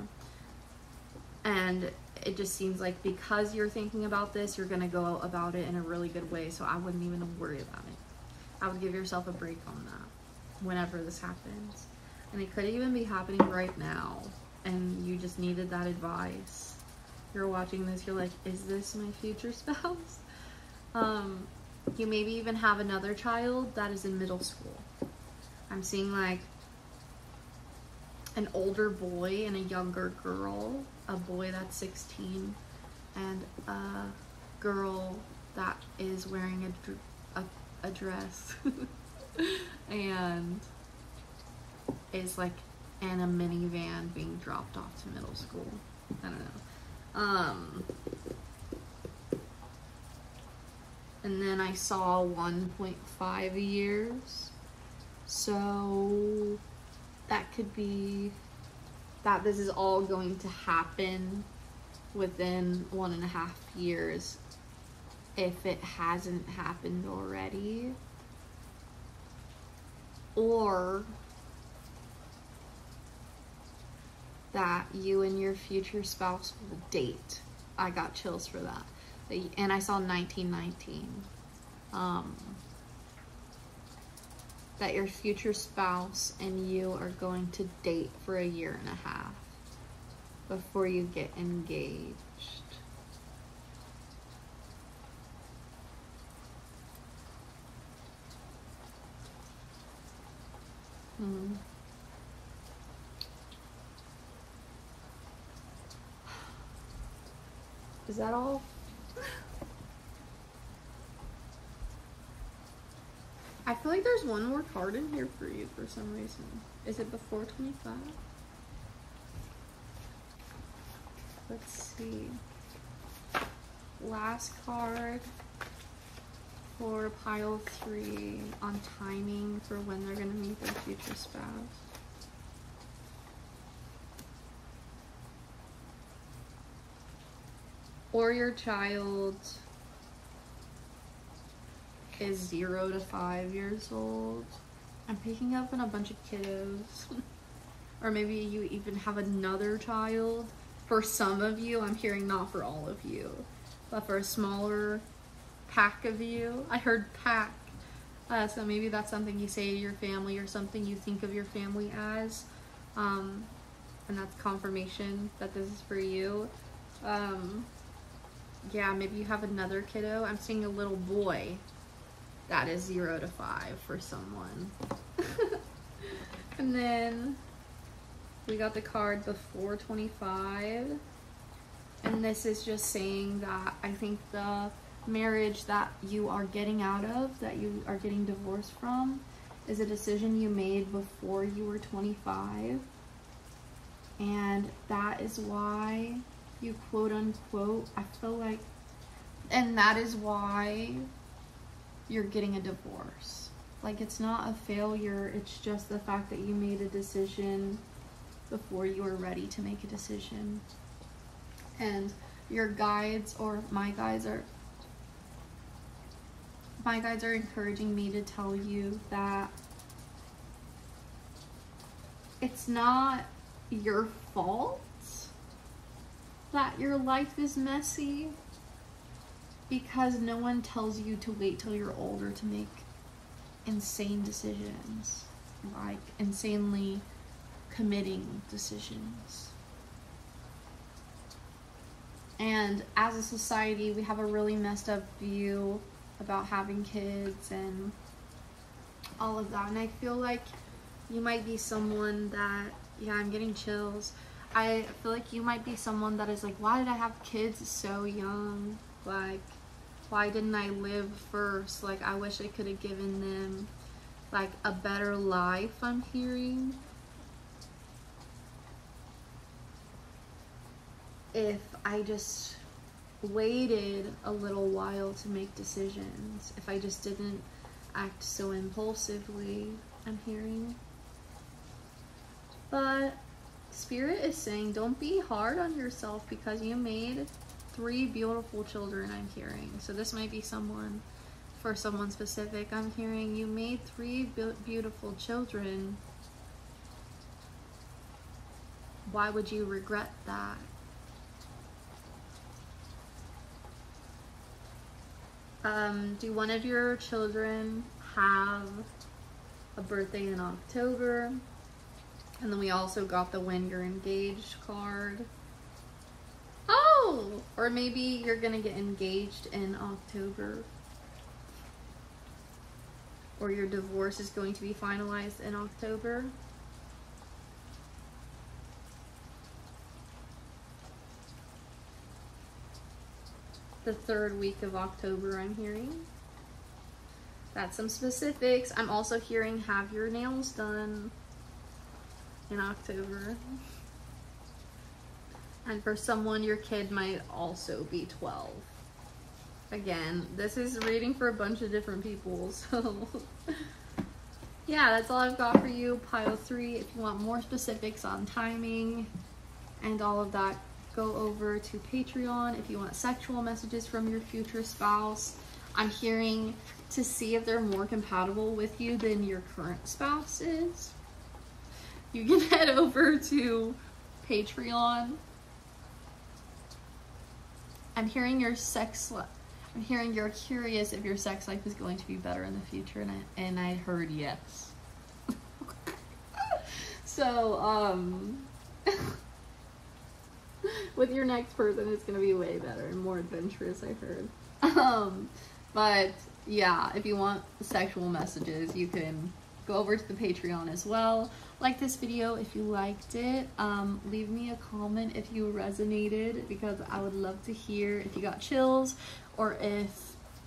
And it just seems like because you're thinking about this, you're going to go about it in a really good way, so I wouldn't even worry about it. I would give yourself a break on that whenever this happens. And it could even be happening right now, and you just needed that advice. You're watching this, you're like, is this my future spouse? You maybe even have another child that is in middle school. I'm seeing, like, an older boy and a younger girl, a boy that's 16 and a girl that is wearing a dress and is, like, in a minivan being dropped off to middle school. I don't know. And then I saw 1.5 years, so that could be that this is all going to happen within 1.5 years if it hasn't happened already. Or that you and your future spouse will date. I got chills for that. And I saw 1919. That your future spouse and you are going to date for 1.5 years before you get engaged. Is that all? I feel like there's one more card in here for you for some reason. Is it before 25? Let's see. Last card for pile 3 on timing for when they're going to meet their future spouse. Or your child is 0 to 5 years old. I'm picking up on a bunch of kiddos. Or maybe you even have another child. For some of you, I'm hearing not for all of you, but for a smaller pack of you. I heard pack. So maybe that's something you say to your family or something you think of your family as. And that's confirmation that this is for you. Yeah, maybe you have another kiddo. I'm seeing a little boy that is 0 to 5 for someone. And then we got the card before 25. And this is just saying that I think the marriage that you are getting out of, that you are getting divorced from, is a decision you made before you were 25. And that is why you quote unquote, I feel like, and that is why you're getting a divorce. Like, it's not a failure, it's just the fact that you made a decision before you were ready to make a decision. And your guides, or my guides are encouraging me to tell you that it's not your fault that your life is messy, because no one tells you to wait till you're older to make insane decisions, like insanely committing decisions. And as a society, we have a really messed up view about having kids and all of that. And I feel like you might be someone that, yeah, I'm getting chills. I feel like you might be someone that is like, why did I have kids so young? Like, why didn't I live first? Like, I wish I could have given them, like, a better life, I'm hearing. If I just waited a little while to make decisions, if I just didn't act so impulsively, I'm hearing. But Spirit is saying, don't be hard on yourself because you made 3 beautiful children, I'm hearing. So this might be someone, for someone specific, I'm hearing you made 3 beautiful children. Why would you regret that? Do one of your children have a birthday in October? And then we also got the when you're engaged card. Oh! Or maybe you're gonna get engaged in October. Or your divorce is going to be finalized in October. The 3rd week of October, I'm hearing. That's some specifics. I'm also hearing have your nails done in October. And for someone, your kid might also be 12. Again, this is reading for a bunch of different people, so yeah, that's all I've got for you, pile 3. If you want more specifics on timing and all of that, go over to Patreon. If you want sexual messages from your future spouse, I'm hearing to see if they're more compatible with you than your current spouse is. You can head over to Patreon. I'm hearing your I'm hearing you're curious if your sex life is going to be better in the future, and I heard yes. So, with your next person, it's gonna be way better and more adventurous, I heard. But yeah, if you want sexual messages, you can go over to the Patreon as well. Like this video if you liked it. Leave me a comment if you resonated, because I would love to hear if you got chills, or if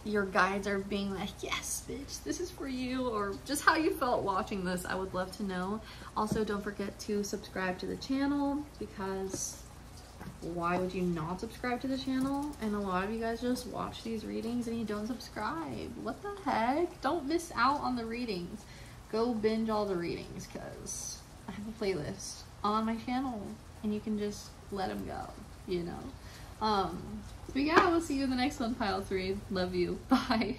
your guides are being like, yes bitch, this is for you, or just how you felt watching this. I would love to know. Also, don't forget to subscribe to the channel, because why would you not subscribe to the channel? And a lot of you guys just watch these readings and you don't subscribe. What the heck? Don't miss out on the readings. Go binge all the readings, because I have a playlist on my channel and you can just let them go, you know? But yeah, we'll see you in the next one, pile 3. Love you. Bye.